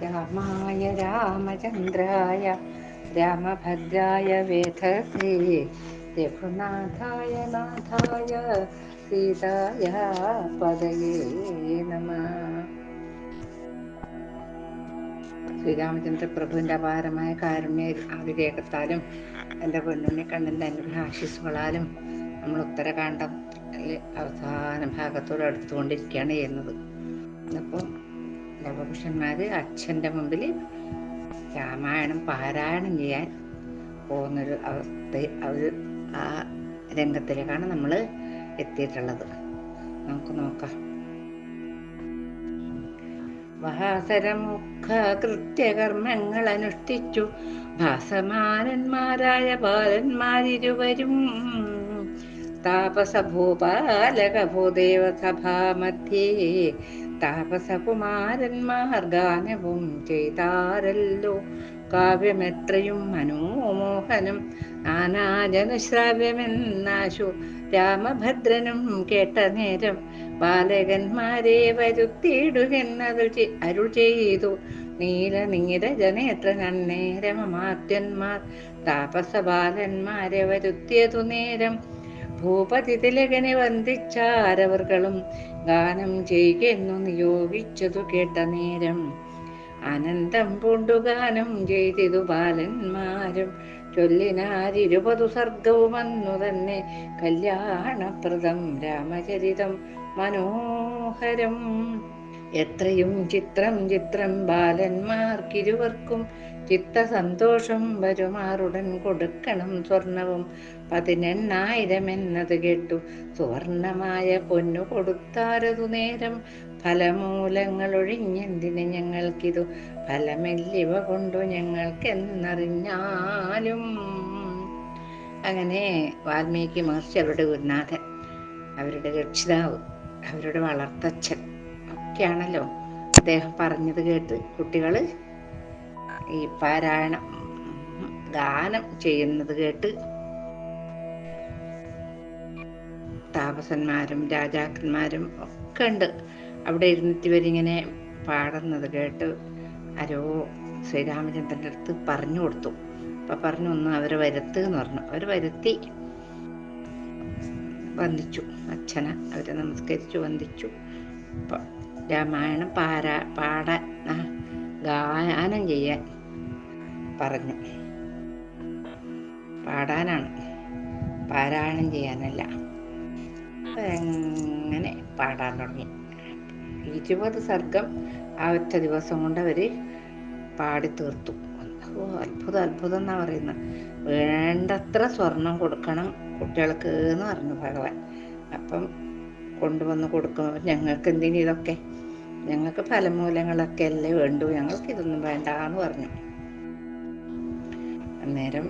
രാമായ രാമചന്ദ്രായ രാമഭദ്രായ വേധസേ രഘുനാഥായ നാഥായ സീതായ പദയേ നമഃ. ശ്രീരാമചന്ദ്ര പ്രഭുവിൻ്റെ അപാരമായ കാരുണ്യ അതിരേകത്താലും എൻ്റെ പൊന്നുണ്ണി കണ്ണൻ്റെ അനുഗ്രഹ ആശീസ്സുകളാലും നമ്മൾ ഉത്തരകാണ്ഡം അവസാന ഭാഗത്തോട് അടുത്തുകൊണ്ടിരിക്കുകയാണ് ചെയ്യുന്നത്. അപ്പം ലവകുശന്മാർ അച്ഛൻ്റെ മുമ്പിൽ രാമായണം പാരായണം ചെയ്യാൻ പോകുന്നൊരു ആ രംഗത്തിലേക്കാണ് നമ്മൾ എത്തിയിട്ടുള്ളത്. നമുക്ക് നോക്കാം. വഹാസരമുഖ കൃത്യകർമ്മങ്ങൾ അനുഷ്ഠിച്ചു ഭാസമാനന്മാരായ ബാലന്മാരിരുവരും താപസഭൂപാലക ഭൂദേവ സഭാമധ്യേ താപസകുമാരന്മാർ ഗാനവും ചെയ്താരല്ലോ. കാവ്യമെത്രയും മനോമോഹനം നാനാജനശ്രാവ്യമെന്നാശു രാമഭദ്രനും കേട്ട നേരം ബാലകന്മാരെ വരുത്തിയിടുകെന്നത് അരുൾ ചെയ്തു. നീലനീരജനേത്രൻ അന്നേരമാത്യന്മാർ താപസബാലന്മാരെ വരുത്തിയതു നേരം ഭൂപതി തിലകനെ വന്ദിച്ചാരവർകളും ഗാനം ചെയ്യുന്നു നിയോഗിച്ചതു കേട്ട നേരം ആനന്ദം പൂണ്ടു ഗാനം ചെയ്തിതു ബാലന്മാരും ചൊല്ലിനാരിരുപതു സർഗവും അന്നു തന്നെ കല്യാണപ്രദം രാമചരിതം മനോഹരം. എത്രയും ചിത്രം ചിത്രം ബാലന്മാർക്കിരുവർക്കും ചിത്തസന്തോഷം വരുമാറുടൻ കൊടുക്കണം സ്വർണവും 18,000 എന്നത് കേട്ടു സുവർണമായ പൊന്നു കൊടുത്താരതു നേരം ഫലമൂലങ്ങൾ ഒഴിഞ്ഞെന്തിന് ഞങ്ങൾക്കിതു ഫലമില്ലിവ കൊണ്ടു ഞങ്ങൾക്കെന്നറിഞ്ഞാലും. അങ്ങനെ വാൽമീകി മഹർഷി അവരുടെ ഗുരുനാഥൻ, അവരുടെ രക്ഷിതാവ്, അവരുടെ വളർത്തച്ഛൻ ഒക്കെയാണല്ലോ. അദ്ദേഹം പറഞ്ഞത് കേട്ട് കുട്ടികൾ ഈ പാരായണം ഗാനം ചെയ്യുന്നത് കേട്ട് താപസന്മാരും രാജാക്കന്മാരും ഒക്കെ ഉണ്ട് അവിടെ ഇരുന്നിട്ട് ഇവരിങ്ങനെ പാടുന്നത് കേട്ട് ആരോ ശ്രീരാമചന്ദ്രൻ്റെ അടുത്ത് പറഞ്ഞു കൊടുത്തു. അപ്പം പറഞ്ഞു ഒന്ന് അവരെ വരുത്തുക പറഞ്ഞു. അവർ വരുത്തി വന്ദിച്ചു. അച്ഛനെ അവരെ നമസ്കരിച്ചു വന്ദിച്ചു. രാമായണം ഗാനം ചെയ്യാൻ പറഞ്ഞു. പാടാനാണ്, പാരായണം ചെയ്യാനല്ല. എങ്ങനെ പാടാൻ തുടങ്ങി. 20 സർഗം ആ ഒറ്റ ദിവസം കൊണ്ട് അവർ പാടി തീർത്തു. അത്ഭുതം അത്ഭുതം എന്നാ പറയുന്നത്. വേണ്ടത്ര സ്വർണം കൊടുക്കണം കുട്ടികൾക്ക് എന്ന് പറഞ്ഞു ഭഗവാൻ. അപ്പം കൊണ്ടുവന്ന് കൊടുക്കുമ്പോൾ ഞങ്ങൾക്ക് എന്തിനും ഇതൊക്കെ, ഞങ്ങൾക്ക് ഫലമൂലങ്ങളൊക്കെ അല്ലേ വേണ്ടു, ഞങ്ങൾക്ക് ഇതൊന്നും വേണ്ട എന്ന് പറഞ്ഞു. അന്നേരം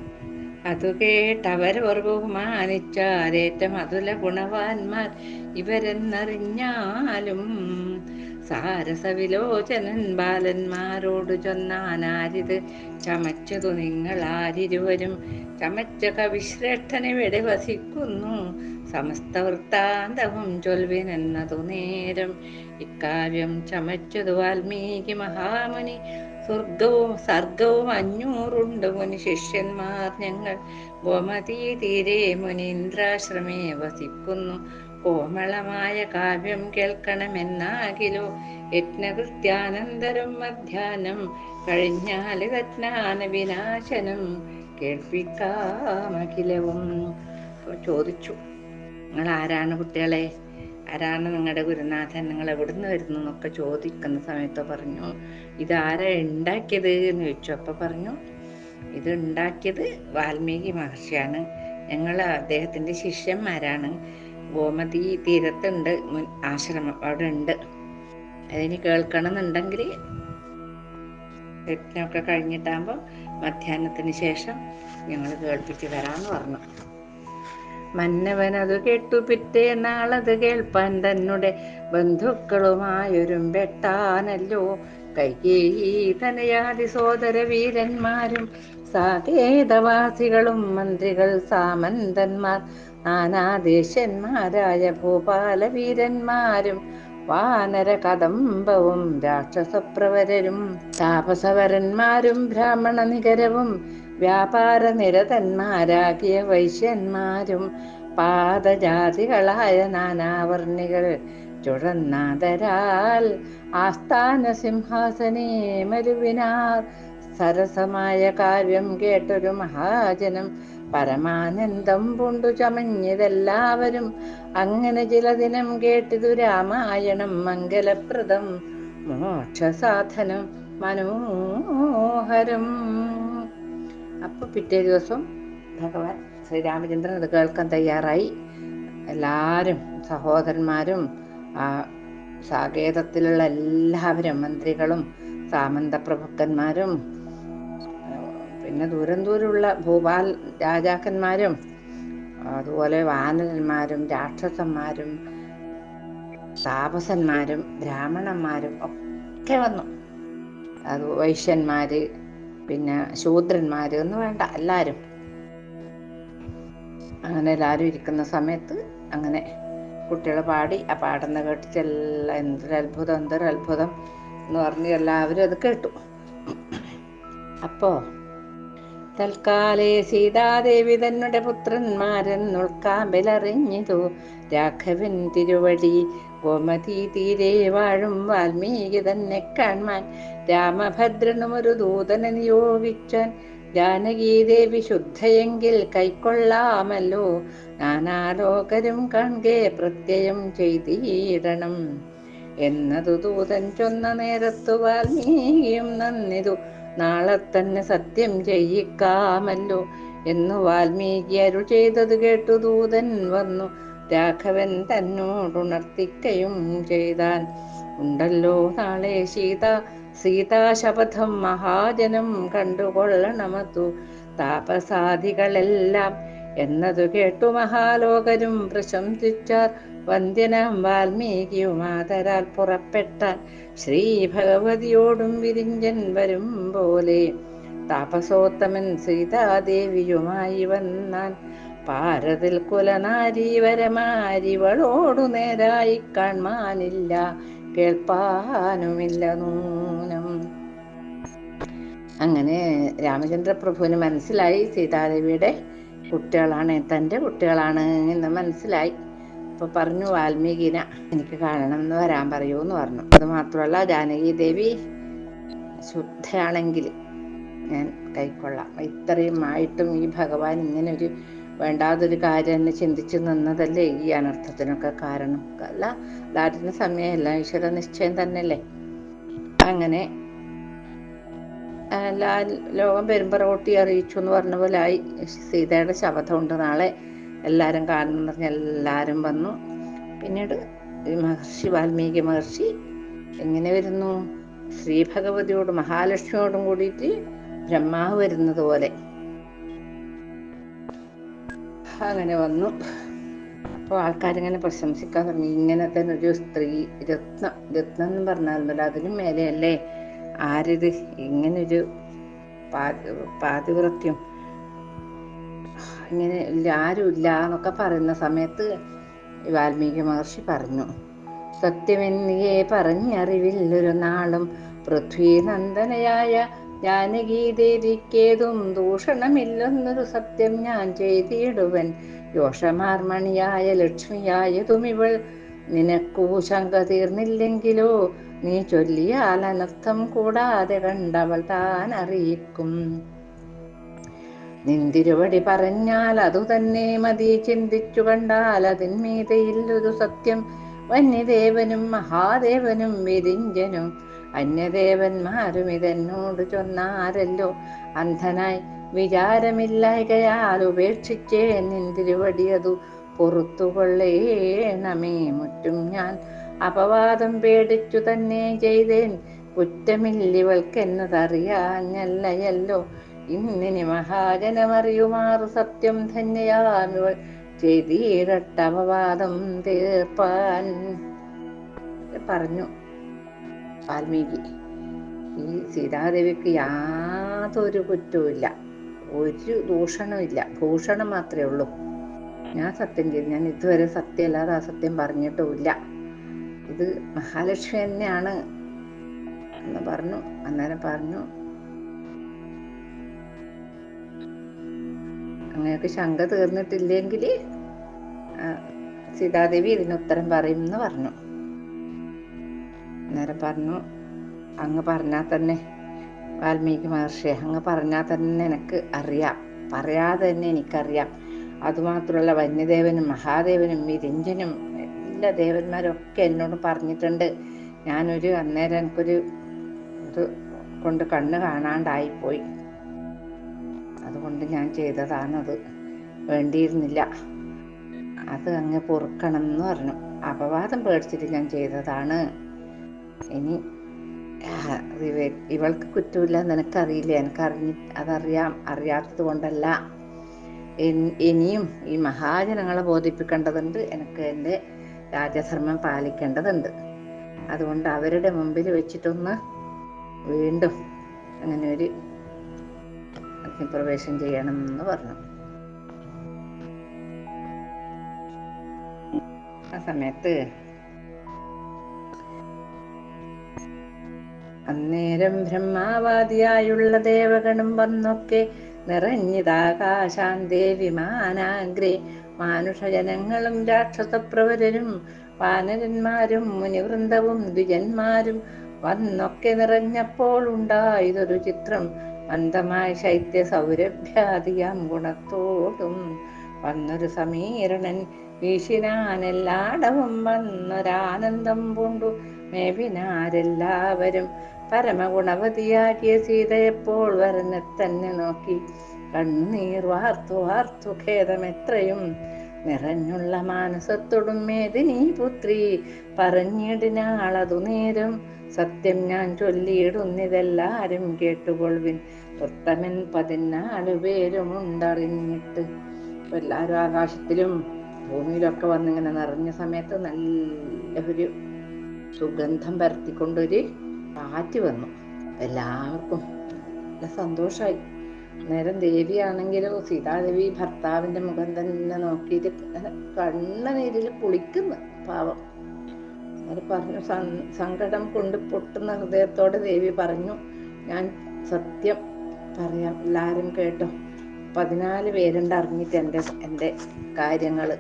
അതു കേട്ടവരവർ ബഹുമാനിച്ചാരേറ്റം അതുല ഗുണവാന്മാർ ഇവരെന്നറിഞ്ഞാലും സാരസവിലോചനൻ ബാലന്മാരോട് ചൊന്നാനാരിത് ചമച്ചതു നിങ്ങൾ ആരിരുവരും ചമച്ച കവിശ്രേഷ്ഠനെവിടെ വസിക്കുന്നു സമസ്ത വൃത്താന്തവും ചൊൽവിനെന്നതു നേരം ഇക്കാവ്യം ചമച്ചതു വാൽമീകി മഹാമുനി സർഗവും 500 മുനി ശിഷ്യന്മാർ ഞങ്ങൾ ഗോമതീ തീരെ മുനീന്ദ്രാശ്രമേ വസിക്കുന്നു കോമളമായ കാവ്യം കേൾക്കണമെന്നാകിലോ യജ്ഞകൃത്യാനന്തരം മധ്യാഹ്നം കഴിഞ്ഞാൽ യജ്ഞാന വിനാശനം കേൾപ്പിക്കാമഖിലവും. ചോദിച്ചു, നിങ്ങൾ ആരാണ് കുട്ടികളെ, ആരാണ് നിങ്ങളുടെ ഗുരുനാഥൻ, നിങ്ങൾ എവിടുന്ന് വരുന്നു എന്നൊക്കെ ചോദിക്കുന്ന സമയത്ത് പറഞ്ഞു ഇതാരാ ഉണ്ടാക്കിയത് എന്ന് ചോദിച്ചു. അപ്പം പറഞ്ഞു ഇത് ഉണ്ടാക്കിയത് വാൽമീകി മഹർഷിയാണ്, ഞങ്ങൾ അദ്ദേഹത്തിൻ്റെ ശിഷ്യന്മാരാണ്. ഗോമതി തീരത്തുണ്ട് ആശ്രമം, അവിടെ ഉണ്ട്. അതിന് കേൾക്കണമെന്നുണ്ടെങ്കിൽ യജ്ഞമൊക്കെ കഴിഞ്ഞിട്ടാകുമ്പോൾ മധ്യാഹ്നത്തിന് ശേഷം ഞങ്ങൾ കേൾപ്പിച്ചു തരാമെന്ന് പറഞ്ഞു. മന്നവനതു കേട്ടു പിറ്റേന്നാളത് കേൾപ്പാൻ തന്നെ ബന്ധുക്കളുമായൊരുമ്പെട്ടാനല്ലോ കൈകേയീ തനയാതി സോദര വീരന്മാരും സാകേതവാസികളും മന്ത്രികൾ സാമന്തന്മാർ നാനാദേശന്മാരായ ഭൂപാല വീരന്മാരും വാനര കദംബവും രാക്ഷസപ്രവരരും താപസവരന്മാരും ബ്രാഹ്മണ നികരവും വ്യാപാര നിരതന്മാരാകിയ വൈശ്യന്മാരും പാദജാതികളായ നാനാവർണികൾ ചുഴന്നാദരാൽ ആസ്ഥാന സിംഹാസനേ മരുവിനാർ. സരസമായ കാര്യം കേട്ടൊരു മഹാജനം പരമാനന്ദം പൂണ്ടു ചമഞ്ഞതെല്ലാവരും. അങ്ങനെ ചില ദിനം കേട്ടിതു രാമായണം മംഗലപ്രദം മോക്ഷസാധനം മനോഹരം. അപ്പൊ പിറ്റേ ദിവസം ഭഗവാൻ ശ്രീരാമചന്ദ്രൻ അത് കേൾക്കാൻ തയ്യാറായി. എല്ലാവരും സഹോദരന്മാരും സാകേതത്തിലുള്ള എല്ലാവരും മന്ത്രികളും സാമന്ത പ്രഭുക്കന്മാരും പിന്നെ ദൂരം ദൂരമുള്ള ഭൂപാൽ രാജാക്കന്മാരും അതുപോലെ വാനരന്മാരും രാക്ഷസന്മാരും താപസന്മാരും ബ്രാഹ്മണന്മാരും ഒക്കെ വന്നു. അത് വൈശ്യന്മാര് പിന്നെ ശൂദ്രന്മാര് എന്ന് വേണ്ട, എല്ലാവരും. അങ്ങനെ എല്ലാവരും ഇരിക്കുന്ന സമയത്ത് അങ്ങനെ കുട്ടികൾ പാടി. ആ പാടുന്ന കേട്ടിട്ടെല്ലാം എന്തൊരത്ഭുതം എന്തൊരത്ഭുതം എന്ന് പറഞ്ഞ് എല്ലാവരും അത് കേട്ടു. അപ്പോ തൽക്കാലേ സീതാദേവി തന്നെ പുത്രന്മാരെന്നുൾക്കാമ്പലറിഞ്ഞിതു രാഘവൻ തിരുവടി. ഗോമതി തീരെ വാഴും വാൽമീകി തന്നെ കാൺമാൻ രാമഭദ്രനും ഒരു ദൂതനെ നിയോഗിച്ചാൻ. ജാനകീദേവി ശുദ്ധയെങ്കിൽ കൈക്കൊള്ളാമല്ലോ, നാനാലോകരും കാൺകെ പ്രത്യയം ചെയ്തിടണം എന്നതു ദൂതൻ ചൊന്ന നേരത്തു വാൽമീകിയും നന്നിതു നാളെ തന്നെ സത്യം ചെയ്യിക്കാമല്ലോ എന്നു വാൽമീകി അരുൾ ചെയ്തത് കേട്ടു ദൂതൻ വന്നു രാഘവൻ തന്നോടുണർത്തിക്കയും ചെയ്താൻ. ഉണ്ടല്ലോ നാളെ സീതാശപഥം മഹാജനം കണ്ടുകൊള്ളണമതു താപസാദികളെല്ലാം എന്നതു കേട്ടു മഹാലോകരും പ്രശംസിച്ചാർ. വന്ദ്യനാം വാൽമീകിയും ആദരാൽ പുറപ്പെട്ടാൻ ശ്രീ ഭഗവതിയോടും വിരിഞ്ചൻ വരും പോലെ. താപസോത്തമൻ സീതാദേവിയുമായി വന്നാൻ പാരതിൽ കുലനാരീവരമാരിവളോടു നേരായി കാൺമാനില്ല കേൾപ്പാനുമില്ല നൂനം. അങ്ങനെ രാമചന്ദ്രപ്രഭുവിന് മനസ്സിലായി സീതാദേവിയുടെ കുട്ടികളാണ്, തൻ്റെ കുട്ടികളാണ് എന്ന് മനസ്സിലായി. അപ്പൊ പറഞ്ഞു വാൽമീകിന എനിക്ക് കാണണം എന്ന് വരാൻ പറയൂ എന്ന് പറഞ്ഞു. അത് മാത്രമല്ല ജാനകി ദേവി ശുദ്ധയാണെങ്കിൽ ഞാൻ കൈക്കൊള്ളാം. ഇത്രയും ആയിട്ടും ഈ ഭഗവാൻ ഇങ്ങനെ ഒരു വേണ്ടാതൊരു കാര്യം തന്നെ ചിന്തിച്ചു നിന്നതല്ലേ ഈ അനർത്ഥത്തിനൊക്കെ കാരണം. അല്ല, എല്ലാറ്റിന് സമയമല്ല, ഈശ്വര നിശ്ചയം തന്നെയല്ലേ. അങ്ങനെ എല്ലാ ലോകം പെരുമ്പറോട്ടി അറിയിച്ചു എന്ന് പറഞ്ഞ പോലെ ആയി. സീതയുടെ ശപഥമുണ്ട് നാളെ, എല്ലാവരും കാണണം എന്ന് പറഞ്ഞാൽ എല്ലാവരും വന്നു. പിന്നീട് മഹർഷി വാൽമീകി മഹർഷി എങ്ങനെ വരുന്നു? ശ്രീ ഭഗവതിയോടും മഹാലക്ഷ്മിയോടും കൂടിയിട്ട് ബ്രഹ്മാവ് വരുന്നത് പോലെ അങ്ങനെ വന്നു. അപ്പോൾ ആൾക്കാരിങ്ങനെ പ്രശംസിക്കാൻ തുടങ്ങി. ഇങ്ങനത്തെ ഒരു സ്ത്രീ രത്നം എന്ന് പറഞ്ഞാൽ അതിനും മേലെയല്ലേ ആരിത്, ഇങ്ങനൊരു പാതിവൃത്യം ഇങ്ങനെ ഇല്ല, ആരും ഇല്ല എന്നൊക്കെ പറയുന്ന സമയത്ത് വാൽമീകി മഹർഷി പറഞ്ഞു, സത്യമെന്നിയെ പറഞ്ഞറിവില്ലൊരു നാളും പൃഥ്വീനന്ദനയായ ജാനകീ ദേവിക്കേതും ദൂഷണമില്ലെന്നൊരു സത്യം ഞാൻ ചെയ്തിടുവൻ. യോഷമാർമണിയായ ലക്ഷ്മിയായതുമിവൾ നിനക്കൂ ശങ്ക തീർന്നില്ലെങ്കിലോ നീ ചൊല്ലിയാൽ അനർത്ഥം കൂടാതെ കണ്ടവൾ താൻ അറിയിക്കും. നിന്തിരുവടി പറഞ്ഞാൽ അതു തന്നെ മതി, ചിന്തിച്ചു കണ്ടാൽ അതിന്മീതയില്ലൊരു സത്യം. വന്യദേവനും മഹാദേവനും വിരിഞ്ചനും അന്യദേവന്മാരും ഇതെന്നോട് ചൊന്നാരല്ലോ. അന്ധനായി വിചാരമില്ലായ്കയാൽ ഉപേക്ഷിച്ചേ നിന്തിരുവടിയതു പൊറുത്തുകൊള്ളേണമേ. മുറ്റും ഞാൻ അപവാദം പേടിച്ചു തന്നെ ചെയ്തേൻ, കുറ്റമില്ലിവൾക്കെന്നതറിയാഞ്ഞല്ലയല്ലോ. ഇന്നിനി മഹാജനമറിയുമാറു സത്യം ധന്യയാമിവൾ ചെയ്തിടട്ടപവാദം തീർപ്പാൻ പറഞ്ഞു വാൽമീകി. ഈ സീതാദേവിക്ക് യാതൊരു കുറ്റവുമില്ല, ഒരു ദൂഷണമില്ല, ഭൂഷണം മാത്രമേ ഉള്ളൂ. ഞാൻ സത്യം ചെയ്തു, ഞാൻ ഇതുവരെ സത്യമല്ലാതെ അസത്യം പറഞ്ഞിട്ടുമില്ല. ഇത് മഹാലക്ഷ്മി തന്നെയാണ് എന്ന് പറഞ്ഞു. അന്നേരം പറഞ്ഞു, അങ്ങനെയൊക്കെ ശങ്ക തീർന്നിട്ടില്ലെങ്കിൽ സീതാദേവി ഇതിന് ഉത്തരം പറയും എന്ന് പറഞ്ഞു. അന്നേരം പറഞ്ഞു, അങ്ങ് പറഞ്ഞാൽ തന്നെ വാൽമീകി മഹർഷി, അങ്ങ് പറഞ്ഞാൽ തന്നെ എനിക്ക് അറിയാം, പറയാതെ തന്നെ എനിക്കറിയാം. അതുമാത്രമല്ല വന്യദേവനും മഹാദേവനും വിരിഞ്ചനും എല്ലാ ദേവന്മാരും ഒക്കെ എന്നോട് പറഞ്ഞിട്ടുണ്ട്. ഞാനൊരു അന്നേരം എനിക്കൊരു ഇത് കൊണ്ട് കണ്ണ് കാണാണ്ടായിപ്പോയി, അതുകൊണ്ട് ഞാൻ ചെയ്തതാണത്, വേണ്ടിയിരുന്നില്ല, അത് അങ്ങ് പൊറുക്കണം എന്ന് പറഞ്ഞു. അപവാദം പേടിച്ചിട്ട് ഞാൻ ചെയ്തതാണ്. ഇനി ഇവൾക്ക് കുറ്റമില്ല, നിനക്കറിയില്ല, അതറിയാം, അറിയാത്തത് കൊണ്ടല്ല. ഇനിയും ഈ മഹാജനങ്ങളെ ബോധിപ്പിക്കേണ്ടതുണ്ട്, എനിക്ക് എൻ്റെ രാജധർമ്മം പാലിക്കേണ്ടതുണ്ട്. അതുകൊണ്ട് അവരുടെ മുമ്പിൽ വെച്ചിട്ടൊന്ന് വീണ്ടും അങ്ങനെ ഒരു അഗ്നിപ്രവേശം ചെയ്യണം എന്ന് പറഞ്ഞു. ആ സമയത്ത് അന്നേരം ബ്രഹ്മാവാദിയായുള്ള ദേവഗണം വന്നൊക്കെ നിറഞ്ഞിതാകാശാന്തേ വിമാനാഗ്രേ. മാനുഷജനങ്ങളും രാക്ഷസപ്രവരരും വാനരന്മാരും മുനിവൃന്ദവും ദ്വിജന്മാരും വന്നൊക്കെ നിറഞ്ഞപ്പോൾ ഉണ്ടായതൊരു ചിത്രം. മന്ദമായ ശൈത്യ സൗരഭ്യാദിയാം ഗുണത്തോടും വന്നൊരു സമീരണൻ വീശിനാനെല്ലാടവും വന്നൊരാനന്ദം പൂണ്ടു മേവിനാരെല്ലാവരും. പരമഗുണവതിയാകിയ സീതയെപ്പോൾ വരനെ തന്നെ നോക്കി കണ്ണീർ വാർത്തു വാർത്തു ഖേദമെത്രയും നിറഞ്ഞുള്ള മാനസത്തോടും മേദിനി പുത്രി പറഞ്ഞിടിനാളതു നേരം. സത്യം ഞാൻ ചൊല്ലിയിടുന്നിതെല്ലാരും കേട്ടുകൊള്ളുവിൻ, ഉത്തമൻ 14 പേരുമുണ്ടറിഞ്ഞിട്ട്. എല്ലാവരും ആകാശത്തിലും ഭൂമിയിലൊക്കെ വന്നിങ്ങനെ നിറഞ്ഞ സമയത്ത് നല്ലൊരു സുഗന്ധം പരത്തിക്കൊണ്ടൊരു കാറ്റ് വന്നു. എല്ലാവർക്കും നല്ല സന്തോഷമായി. നേരം ദേവിയാണെങ്കിലോ സീതാദേവി ഭർത്താവിന്റെ മുഖം തന്നെ നോക്കിയിട്ട് കണ്ണുനീരിൽ കുളിക്കുന്നു പാവം. അത് പറഞ്ഞു, സങ്കടം കൊണ്ട് പൊട്ടുന്ന ഹൃദയത്തോടെ ദേവി പറഞ്ഞു, ഞാൻ സത്യം പറയാം, എല്ലാരും കേട്ടോ. 14 പേരുണ്ട് അറിഞ്ഞിട്ട് എൻ്റെ കാര്യങ്ങള്.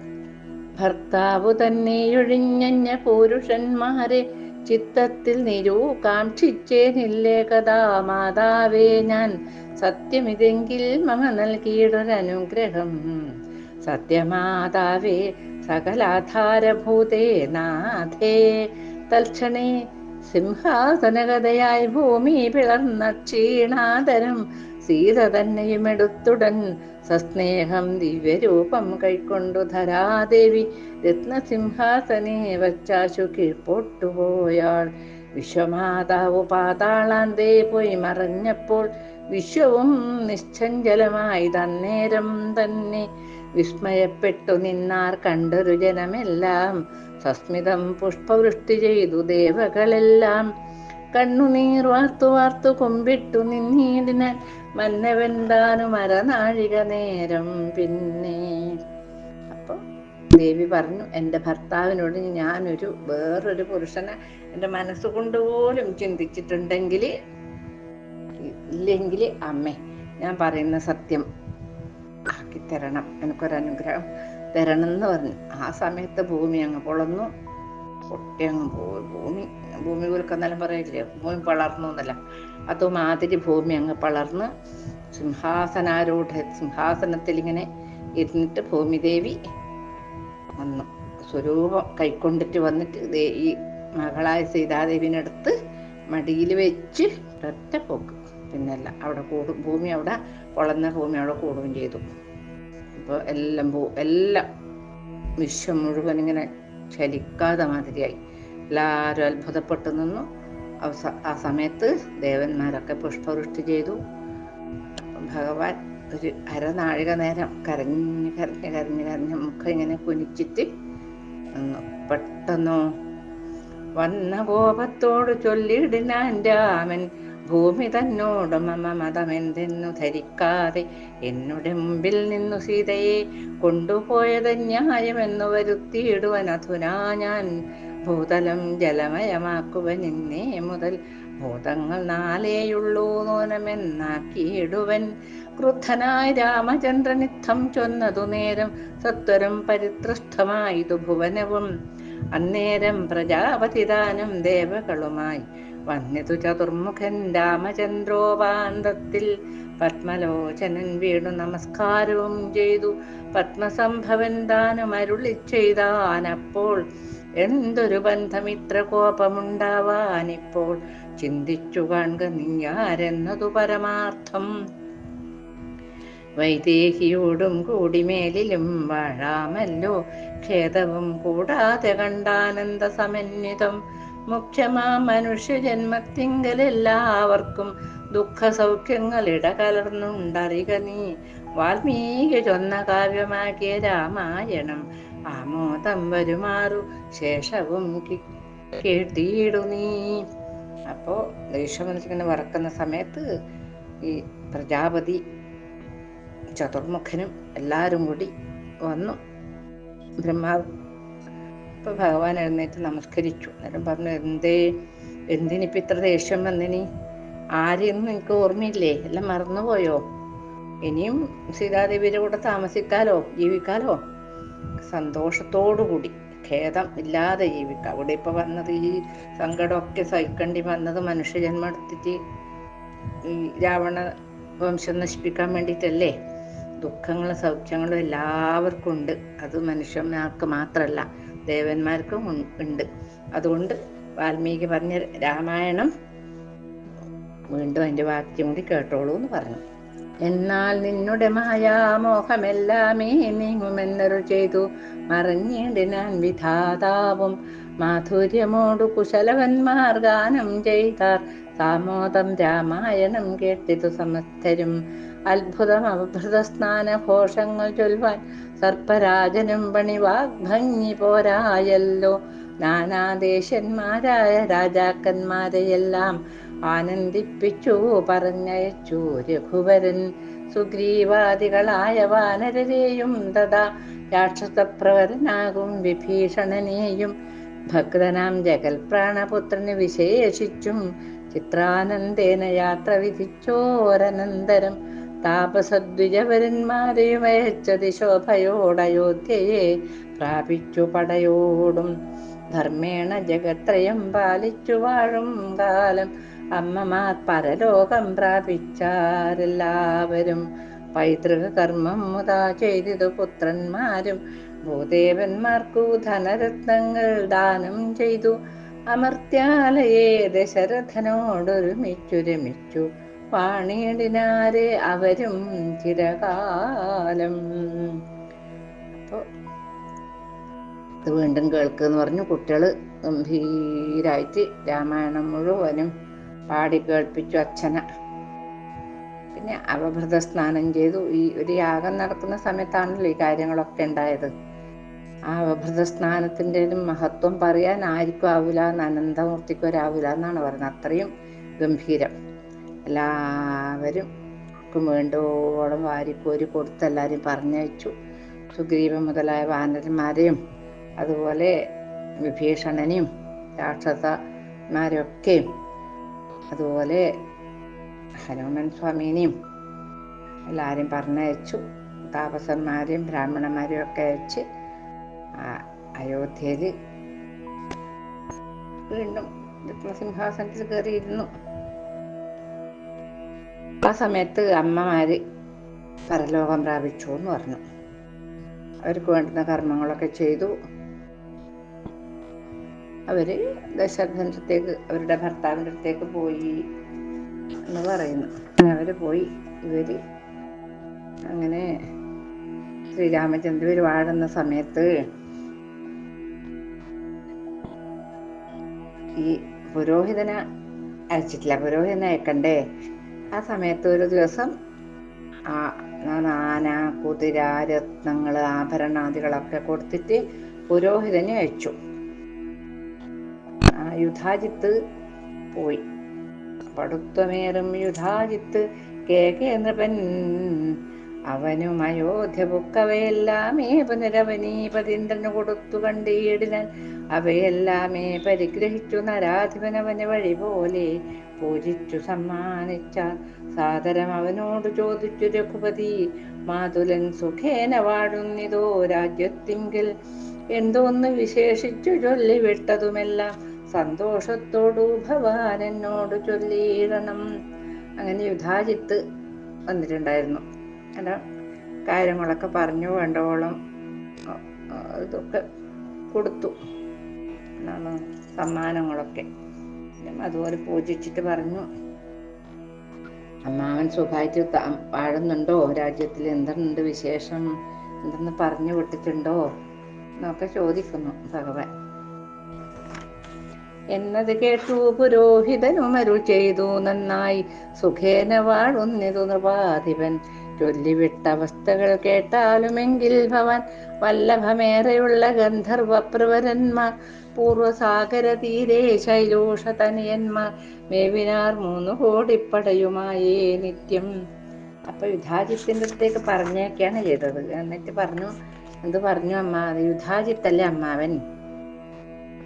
ഭർത്താവു തന്നെ ഒഴിഞ്ഞ പുരുഷന്മാരെ ചിത്തത്തിൽ നിരൂകാംക്ഷിച്ചേനില്ലേ കഥാ മാതാവേ ഞാൻ. സത്യമിതെങ്കിൽ മമ നൽകിയിടൊരനുഗ്രഹം. സത്യമാതാവേ സകലാധാരഭൂതേ നാഥേ. തൽക്ഷണേ സിംഹാസനഗതയായി ഭൂമി പിളർന്ന ക്ഷീണാതരം സീത തന്നെയുമെടുത്തുടൻ സസ്നേഹം ദിവ്യരൂപം കൈക്കൊണ്ടു ധരാദേവി രത്നസിംഹാസനെ വച്ചാശു കീഴ്പോട്ടുപോയാൾ. വിശ്വമാതാവു പാതാളാന്തേ പോയി മറഞ്ഞപ്പോൾ വിശ്വവും നിശ്ചഞ്ചലമായി തന്നേരം തന്നെ. വിസ്മയപ്പെട്ടു നിന്നാർ കണ്ടൊരു ജനമെല്ലാം, സസ്മിതം പുഷ്പവൃഷ്ടി ചെയ്തു ദേവകളെല്ലാം. കണ്ണുനീർ വാർത്തു വാർത്തു കുമ്പിട്ടു നിന്നീടിനാൽ മന്നവെന്താനു മരനാഴിക നേരം പിന്നെ. അപ്പൊ ദേവി പറഞ്ഞു, എൻ്റെ ഭർത്താവിനോട് ഞാനൊരു വേറൊരു പുരുഷനെ എൻ്റെ മനസ്സുകൊണ്ട് പോലും ചിന്തിച്ചിട്ടുണ്ടെങ്കിൽ ഇല്ലെങ്കിൽ അമ്മേ ഞാൻ പറയുന്ന സത്യം ആക്കി തരണം, എനിക്കൊരനുഗ്രഹം തരണം എന്ന് പറഞ്ഞു. ആ സമയത്ത് ഭൂമി അങ്ങ് പൊളന്നു, പൊട്ടി അങ്ങ് പോയി. ഭൂമി കുലുക്കെന്നെല്ലാം പറയില്ലേ, ഭൂമി പളർന്നു എന്നല്ല, അതുമാതിരി ഭൂമി അങ്ങ് പളർന്ന് സിംഹാസനത്തിൽ ഇങ്ങനെ ഇരുന്നിട്ട് ഭൂമിദേവി വന്നു. സ്വരൂപം കൈക്കൊണ്ടിട്ട് വന്നിട്ട് ഈ മകളായ സീതാദേവിനടുത്ത് മടിയിൽ വെച്ച് ഒറ്റ പോക്ക്. പിന്നല്ല അവിടെ കൂടും, ഭൂമി അവിടെ പൊളന്ന ഭൂമി അവിടെ കൂടുകയും ചെയ്തു. ഇപ്പോൾ എല്ലാം വിശ്വം മുഴുവൻ ഇങ്ങനെ ചലിക്കാതെ മാതിരിയായി. എല്ലാവരും അത്ഭുതപ്പെട്ടു നിന്നു. ആ സമയത്ത് ദേവന്മാരൊക്കെ പുഷ്പവൃഷ്ടി ചെയ്തു. ഭഗവാൻ ഒരു അരനാഴിക നേരം കരഞ്ഞ് മുഖം ഇങ്ങനെ കുനിച്ചിട്ട് നിന്നു. പെട്ടെന്നോ വന്ന കോപത്തോട് ചൊല്ലിയിടിനാൻ രാമൻ, ഭൂമി തന്നോട് മമ മതമെന്തെന്നു ധരിക്കാതെ എന്നുടെ മുമ്പിൽ നിന്നു സീതയെ കൊണ്ടുപോയത് ന്യായമെന്നു വരുത്തിയിടുവൻ. അധുനാ ഞാൻ ഭൂതലം ജലമയമാക്കുവൻ ഇന്നേ മുതൽ ഭൂതങ്ങൾ നാലേയുള്ളൂ നോനമെന്നാക്കിയിടുവൻ. ക്രുദ്ധനായ രാമചന്ദ്രനിത്തം ചൊന്നതു നേരം സത്വരം പരിതൃഷ്ടമായതു ഭുവനവും. അന്നേരം പ്രജാപതിദാനം ദേവകളുമായി വന്നിതു ചതുർമുഖൻ രാമചന്ദ്രോപാന്തത്തിൽ. പത്മലോചനൻ വീണു നമസ്കാരവും ചെയ്തു പത്മസംഭവൻ ദാനമരുളി ചെയ്താനപ്പോൾ. എന്തൊരു ബന്ധമിത്ര കോപമുണ്ടാവാനിപ്പോൾ ചിന്തിച്ചു കാൺക നീയാരെന്നതു പരമാർത്ഥം. വൈദേഹിയോടും കൂടി മേലിലും വാഴാമല്ലോ ഖേദവും കൂടാതെ കണ്ടാനന്ദ സമന്വിതം. മുഖ്യമാ മനുഷ്യജന്മത്തിങ്കലെല്ലാവർക്കും ദുഃഖ സൗഖ്യങ്ങൾ ഇടകലർന്നുണ്ടറിക നീ. വാൽമീകി ചൊന്ന കാവ്യമാകിയ രാമായണം ആമോദം വരുമാറു ശേഷവും കേട്ടിയിടു നീ. അപ്പോൾ ദേഷ്യമനസ്സിങ്ങനെ വറക്കുന്ന സമയത്ത് ഈ പ്രജാപതി ചതുർമുഖനും എല്ലാവരും കൂടി വന്നു. ബ്രഹ്മാവ് ഇപ്പൊ ഭഗവാൻ എഴുന്നേറ്റ് നമസ്കരിച്ചു. അന്നേരം പറഞ്ഞു, എന്തിനിപ്പോൾ ഇത്ര ദേഷ്യം വന്നിനി? ആരെയൊന്നും എനിക്ക് ഓർമ്മയില്ലേ? എല്ലാം മറന്നുപോയോ? ഇനിയും സീതാദേവിയുടെ കൂടെ താമസിക്കാലോ, ജീവിക്കാലോ? സന്തോഷത്തോടുകൂടി ഖേദം ഇല്ലാതെ ജീവിക്കാം. അവിടെ ഇപ്പൊ വന്നത് ഈ സങ്കടമൊക്കെ സഹിക്കേണ്ടി വന്നത് മനുഷ്യജന്മം എടുത്തിട്ട് ഈ രാവണ വംശം നശിപ്പിക്കാൻ വേണ്ടിയിട്ടല്ലേ? ദുഃഖങ്ങളും സൗഖ്യങ്ങളും എല്ലാവർക്കും ഉണ്ട്. അത് മനുഷ്യന്മാർക്ക് മാത്രമല്ല, ദേവന്മാർക്കും ഉണ്ട്. അതുകൊണ്ട് വാൽമീകി പറഞ്ഞ രാമായണം വീണ്ടും അതിൻ്റെ വാക്യം കൂടി കേട്ടോളൂ എന്ന് പറഞ്ഞു. എന്നാൽ നിന്നുടെ മായാമോഹമെല്ലാമേ നീങ്ങുമെന്നൊരു ചെയ്തു മറഞ്ഞിടിനാൻ വിധാതാവും. മാധുര്യമോടു കുശലവന്മാർ ഗാനം ചെയ്താർ സാമോദം രാമായണം കേട്ടിതു സമസ്തരും. അത്ഭുതം അഭൃത സ്നാനഘോഷങ്ങൾ ചൊൽവാൻ സർപ്പരാജനും പണിവാഗ്ഭംഗി പോരായല്ലോ. നാനാദേശന്മാരായ രാജാക്കന്മാരെയെല്ലാം ആനന്ദിപ്പിച്ചു പറഞ്ഞയച്ചു രഘുവരൻ. സുഗ്രീവാദികളായ വാനരരെയും തഥാ രാക്ഷസപ്രവരനാകും വിഭീഷണനെയും ഭക്തനാം ജഗൽപ്രാണപുത്രന് വിശേഷിച്ചും ചിത്രാനന്ദേന യാത്ര വിധിച്ചോരനന്തരം താപസദ്വിജവരന്മാരെയും അയച്ചതി ശോഭയോടയോധ്യയെ പ്രാപിച്ചു പടയോടും. ധർമ്മേണ ജഗത്രയം പാലിച്ചു വാഴും കാലം അമ്മമാർ പരലോകം പ്രാപിച്ചാരെല്ലാവരും. പൈതൃക കർമ്മം മുതാ ചെയ്തിതു പുത്രന്മാരും ഭൂദേവന്മാർക്കു ധനരത്നങ്ങൾ ദാനം ചെയ്തു. അമർത്യാലയെ ദശരഥനോടൊരുമിച്ചു രമിച്ചു വാണിയിടിനാരെ അവരും ചിരകാലം. അപ്പോൾ ഇത് വീണ്ടും കേൾക്കുന്ന് പറഞ്ഞു. കുട്ടികൾ ഗംഭീരായിട്ട് രാമായണം മുഴുവനും പാടി കേൾപ്പിച്ചു അച്ഛനെ. പിന്നെ അവഭൃത സ്നാനം ചെയ്തു. ഈ ഒരു യാഗം നടക്കുന്ന സമയത്താണല്ലോ ഈ കാര്യങ്ങളൊക്കെ ഉണ്ടായത്. ആ അവഭൃത സ്നാനത്തിൻ്റെ മഹത്വം പറയാൻ ആർക്കും ആവില്ല, അനന്തമൂർത്തിക്കും ഒരാവില്ല എന്നാണ് പറയുന്നത്. അത്രയും ഗംഭീരം. എല്ലാവരും വേണ്ടോളം വാരിക്കോരി കൊടുത്ത് എല്ലാവരും പറഞ്ഞയച്ചു. സുഗ്രീവൻ മുതലായ വാനരന്മാരെയും അതുപോലെ വിഭീഷണനെയും രാക്ഷസന്മാരെയൊക്കെയും അതുപോലെ ഹനുമാൻ സ്വാമീനെയും എല്ലാവരും പറഞ്ഞയച്ചു. താപസന്മാരെയും ബ്രാഹ്മണന്മാരെയും ഒക്കെ അയച്ച് അയോധ്യയിൽ വീണ്ടും സിംഹാസനത്തിൽ കയറിയിരുന്നു. ആ സമയത്ത് അമ്മമാര് പരലോകം പ്രാപിച്ചു എന്ന് പറഞ്ഞു. അവർക്ക് വേണ്ടുന്ന കർമ്മങ്ങളൊക്കെ ചെയ്തു. അവര് ദശരഥൻ്റെ അടുത്തേക്ക്, അവരുടെ ഭർത്താവിൻ്റെ അടുത്തേക്ക് പോയി എന്ന് പറയുന്നു. അവര് പോയി. ഇവര് അങ്ങനെ ശ്രീരാമചന്ദ്രൻ വാഴുന്ന സമയത്ത് ഈ പുരോഹിതനെ അയച്ചിട്ടില്ല. പുരോഹിതനെ അയക്കണ്ടേ? ആ സമയത്ത് ഒരു ദിവസം നാന കുതിര രത്നങ്ങൾ ആഭരണാദികളൊക്കെ കൊടുത്തിട്ട് പുരോഹിതനെ അയച്ചു. യുധാജിത്ത് പോയി. പടുത്വമേറും യുധാജിത്ത് കേകേന്ദ്രപൻ അവനും അയോധ്യ പുക്കവയെല്ലാമേ പുനരവനീപതീന്ദ്രന് കൊടുത്തു കണ്ടീടിനാൻ. അവയെല്ലാമേ പരിഗ്രഹിച്ചു നരാധിപനവന് വഴി പോലെ പൂജിച്ചു സമ്മാനിച്ചാൽ. സാദരം അവനോട് ചോദിച്ചു രഘുപതി, മാതുലൻ സുഖേന വാഴുന്നിതോ രാജ്യത്തിങ്കിൽ? എന്തോന്ന് വിശേഷിച്ചു ചൊല്ലിവിട്ടതുമെല്ലാം സന്തോഷത്തോടു ഭവാൻ എന്നോട് ചൊല്ലിയിടണം. അങ്ങനെ യുധാജിത്ത് വന്നിട്ടുണ്ടായിരുന്നു. അല്ല, കാര്യങ്ങളൊക്കെ പറഞ്ഞു, വേണ്ടവോളം ഇതൊക്കെ കൊടുത്തു, എന്താണ് സമ്മാനങ്ങളൊക്കെ. അതുപോലെ പൂജിച്ചിട്ട് പറഞ്ഞു, അമ്മാവൻ സുഖമായിട്ട് വാഴുന്നുണ്ടോ? രാജ്യത്തിൽ എന്തുണ്ട് വിശേഷം? എന്തെന്ന് പറഞ്ഞു വിട്ടിട്ടുണ്ടോ എന്നൊക്കെ ചോദിക്കുന്നു ഭഗവാൻ. എന്നത് കേട്ടു പുരോഹിതനുമരുൾ ചെയ്തു, നന്നായി സുഖേന വാഴുന്നിതു നൃപാധിപൻ. ചൊല്ലിവിട്ട അവസ്ഥകൾ കേട്ടാലുമെങ്കിൽ ഭവാൻ വല്ലഭമേറെയുള്ള ഗന്ധർവപ്രവരന്മാർ പൂർവസാഗര തീരെ ശൈലോഷ തനയന്മാർ മേവിനാർ 3 കോടിപ്പടയുമായേ നിത്യം. അപ്പൊ യുധാജിത്തിന്റെ അടുത്തേക്ക് പറഞ്ഞേക്കാണ് ചെയ്തത്. എന്നിട്ട് പറഞ്ഞു, എന്ത് പറഞ്ഞു? യുധാജിത്തല്ലേ അമ്മാവൻ?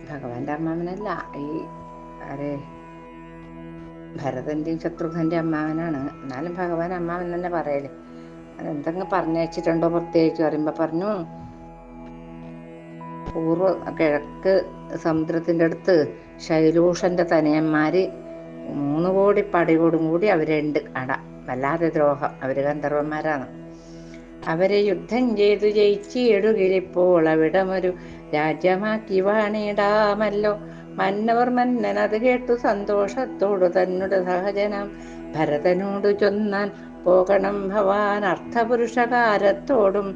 ഭഗവാന്റെ അമ്മാവനല്ല, ഈ ആരെ ഭരതന്റെയും ശത്രുഘ്നന്റെ അമ്മാവനാണ്. എന്നാലും ഭഗവാൻ അമ്മാവൻ തന്നെ പറയല്. അതെന്തെങ്കിലും പറഞ്ഞയച്ചിട്ടുണ്ടോ പ്രത്യേകിച്ച് പറയുമ്പോ പറഞ്ഞു, പൂർവ്വ കിഴക്ക് സമുദ്രത്തിന്റെ അടുത്ത് ശൈലൂഷന്റെ തനയന്മാര് 3 കോടി പടയോടും കൂടി അവരുണ്ട്. വല്ലാതെ ദ്രോഹം, അവര് ഗന്ധർവന്മാരാണ്. അവരെ യുദ്ധം ചെയ്തു ജയിച്ചിടുകിലിപ്പോൾ അവിടമൊരു രാജ്യമാക്കി വാണിടാമല്ലോ. മന്നവർ മന്നൻ അത് കേട്ടു സന്തോഷത്തോടു തന്നുടെ സഹജനം ഭരതനോടു ചൊന്നാൻ, പോകണം ഭവാൻ അർത്ഥപുരുഷകാരത്തോടും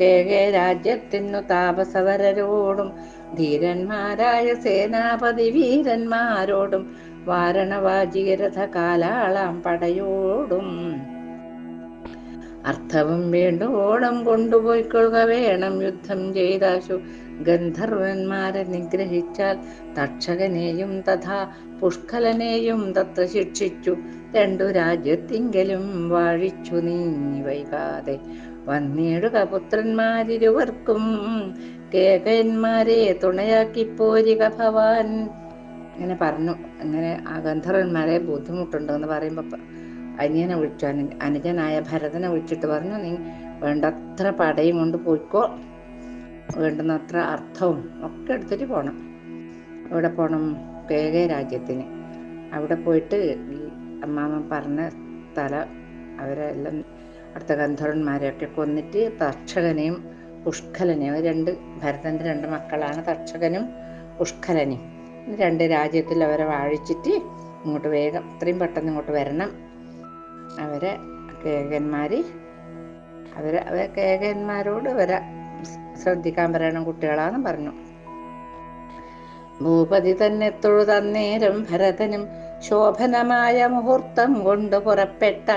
കേകേ രാജ്യത്തിനു താപസവരരോടും ധീരന്മാരായ സേനാപതി വീരന്മാരോടും വാരണവാജികരഥ കാലാളാം പടയോടും അർത്ഥവും വേണ്ടുവോളം കൊണ്ടുപോയിക്കൊള്ളുക വേണം. യുദ്ധം ചെയ്താശു ഗന്ധർവന്മാരെ നിഗ്രഹിച്ചാൽ തക്ഷകനെയും തഥാ പുഷ്കലനെയും തത്ര ശിക്ഷിച്ചു 2 രാജ്യത്തിങ്കലും വാഴിച്ചു നീ വൈകാതെ വന്നിടുക പുത്രന്മാരിരുവർക്കും കേകയന്മാരെ തുണയാക്കി പോരിക ഭവാൻ. ഇങ്ങനെ പറഞ്ഞു. അങ്ങനെ ആ ഗന്ധർവന്മാരെ ബുദ്ധിമുട്ടുണ്ടെന്ന് പറയുമ്പോ അനിയനെ വിളിച്ചു, അനുജനായ ഭരതനെ വിളിച്ചിട്ട് പറഞ്ഞു, നീ വേണ്ടത്ര പടയും കൊണ്ട് പോയിക്കോ, വേണ്ടുന്നത്ര അർത്ഥവും ഒക്കെ എടുത്തിട്ട് പോകണം. എവിടെ പോകണം? കേകയ രാജ്യത്തിന്. അവിടെ പോയിട്ട് ഈ അമ്മാമൻ പറഞ്ഞ സ്ഥലം അവരെല്ലാം അടുത്ത ഗന്ധർവന്മാരെയൊക്കെ കൊന്നിട്ട് തക്ഷകനെയും പുഷ്കലനെയും, ഭരതന്റെ 2 മക്കളാണ് തക്ഷകനും പുഷ്കലനെയും, 2 രാജ്യത്തിൽ അവരെ വാഴിച്ചിട്ട് ഇങ്ങോട്ട് വേഗം ഇത്രയും പെട്ടെന്ന് ഇങ്ങോട്ട് വരണം. അവരെ കേകന്മാരോട് വരെ ശ്രദ്ധിക്കാൻ പറയണം, കുട്ടികളാന്ന് പറഞ്ഞു. ഭൂപതി തന്നെ തൊഴുതന്നേരം ഭരതനും ശോഭനമായ മുഹൂർത്തം കൊണ്ട് പുറപ്പെട്ട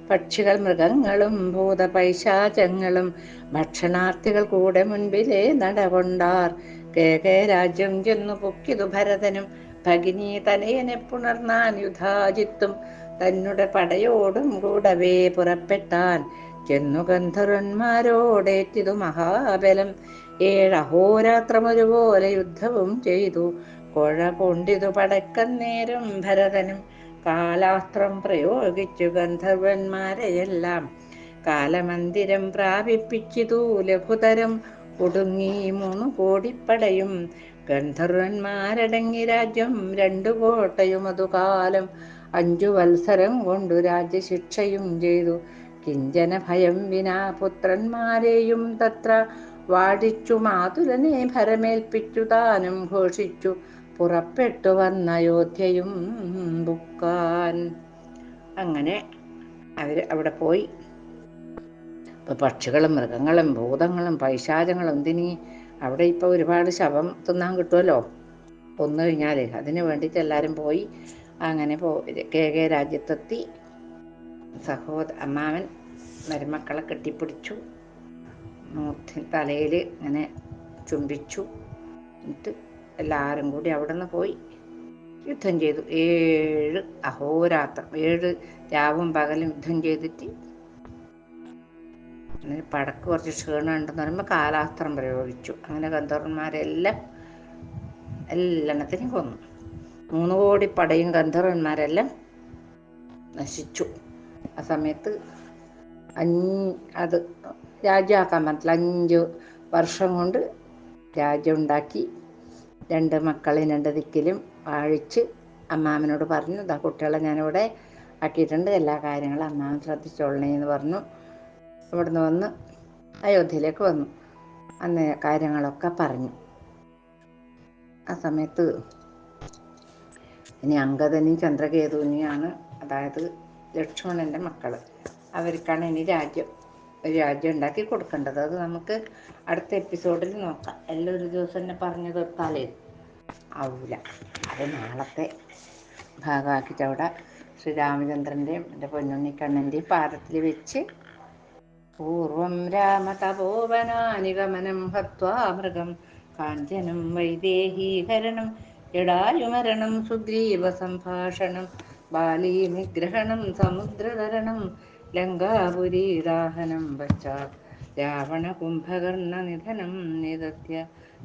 പക്ഷികൾ മൃഗങ്ങളും ഭൂതപൈശാചങ്ങളും ഭക്ഷണാർത്ഥികൾ കൂടെ മുൻപിലേ നടകൊണ്ടാർ. കേകയ രാജ്യം ചെന്നു പൊക്കിതു ഭരതനും ഭഗിനി തനയനെ പുണർന്നാൻ യുധാജിത്തും തന്നുടെ പടയോടും കൂടവേ പുറപ്പെട്ടാൻ. ചെന്നു ഗന്ധർവന്മാരോടേറ്റിതു മഹാബലം 7 അഹോരാത്രം ഒരുപോലെ യുദ്ധവും ചെയ്തു. കൊഴ കൊണ്ടിതു പടക്കന്നേരം ഭരതനും കാലാസ്ത്രം പ്രയോഗിച്ചു ഗന്ധർവന്മാരെയെല്ലാം കാലമന്ദിരം പ്രാപിപ്പിച്ചിതു ലഘുതരം ഒടുങ്ങി 3 കോടിപ്പടയും. ഗന്ധർവന്മാരടങ്ങി രാജ്യം 2 കോട്ടയും അതുകാലം 5 വത്സരം കൊണ്ടു രാജ്യശിക്ഷയും ചെയ്തു. കിഞ്ചന ഭയം വിനാ പുത്രന്മാരെയും തത്ര വാഴിച്ചു മാതുലനെ ഭരമേൽപ്പിച്ചു താനും ഘോഷിച്ചു പുറപ്പെട്ടു വന്ന അയോധ്യയും ബുക്കാൻ. അങ്ങനെ അവര് അവിടെ പോയി. ഇപ്പൊ പക്ഷികളും മൃഗങ്ങളും ഭൂതങ്ങളും പൈശാചങ്ങളും എന്തിനീ അവിടെ ഇപ്പൊ ഒരുപാട് ശവം തിന്നാൻ കിട്ടുമല്ലോ കൊന്നു കഴിഞ്ഞാല്. അതിന് വേണ്ടിയിട്ട് എല്ലാവരും പോയി. അങ്ങനെ കേകയ രാജ്യത്തെത്തി. അമ്മാവൻ മരുമക്കളെ കെട്ടിപ്പിടിച്ചു, തലയിൽ ഇങ്ങനെ ചുംബിച്ചു. എന്നിട്ട് എല്ലാവരും കൂടി അവിടെ നിന്ന് പോയി യുദ്ധം ചെയ്തു. 7 അഹോരാത്രം 7 രാവും പകലും യുദ്ധം ചെയ്തിട്ട് പടക്ക് കുറച്ച് ക്ഷീണമുണ്ടെന്ന് പറയുമ്പോൾ കാലാസ്ത്രം പ്രയോഗിച്ചു. അങ്ങനെ ഗന്ധർവന്മാരെല്ലാം എല്ലെണ്ണത്തിനും കൊന്നു. 3 കോടി പടയും ഗന്ധർവന്മാരെല്ലാം നശിച്ചു. ആ സമയത്ത് അത് രാജ്യമാക്കാൻ പറ്റില്ല. 5 വർഷം കൊണ്ട് രാജ്യം ഉണ്ടാക്കി 2 മക്കളെയും 2 ദിക്കിലും വാഴിച്ച് അമ്മാവനോട് പറഞ്ഞു, ഇതാ കുട്ടികളെ ഞാനിവിടെ ആക്കിയിട്ടുണ്ട്, എല്ലാ കാര്യങ്ങളും അമ്മാവൻ ശ്രദ്ധിച്ചോളണേന്ന് പറഞ്ഞു. ഇവിടുന്ന് വന്ന് അയോധ്യയിലേക്ക് വന്നു. അന്ന് കാര്യങ്ങളൊക്കെ പറഞ്ഞു. ആ സമയത്ത് ഇനി അംഗദനെയും ചന്ദ്രകേതുവിനെയാണ്, അതായത് ലക്ഷ്മണൻ്റെ മക്കൾ, അവർക്കാണ് ഇനി ഒരു രാജ്യം ഉണ്ടാക്കി കൊടുക്കേണ്ടത്. അത് നമുക്ക് അടുത്ത എപ്പിസോഡിൽ നോക്കാം. എല്ലാം ഒരു ദിവസം തന്നെ പറഞ്ഞു തീർത്താലേ ആവൂല. അത് നാളത്തെ ഭാഗമാക്കിയിട്ട് അവിടെ ശ്രീരാമചന്ദ്രൻ്റെയും എൻ്റെ പൊന്നുണ്ണിക്കണ്ണൻ്റെയും പാദത്തിൽ വെച്ച് പൂർവം രാമതപോവനാനിഗമനം ഹത്വാ മൃഗം കാഞ്ചനം വൈദേഹീഹരണം ജടായുമരണം സുഗ്രീവ സംഭാഷണം ബാലീ നിഗ്രഹണം സമുദ്രതരണം ലങ്കാപുരീദാഹനം പശ്ചാത് രാവണ കുംഭകർണ നിധനം നിദധ്യ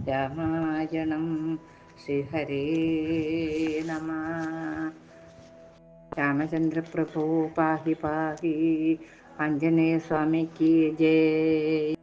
രാമായണം. ശ്രീഹരേ നമ. രാമചന്ദ്ര പ്രഭു പാഹി പാഹി. ആഞ്ജനേയ സ്വാമിക്ക് ജയ്.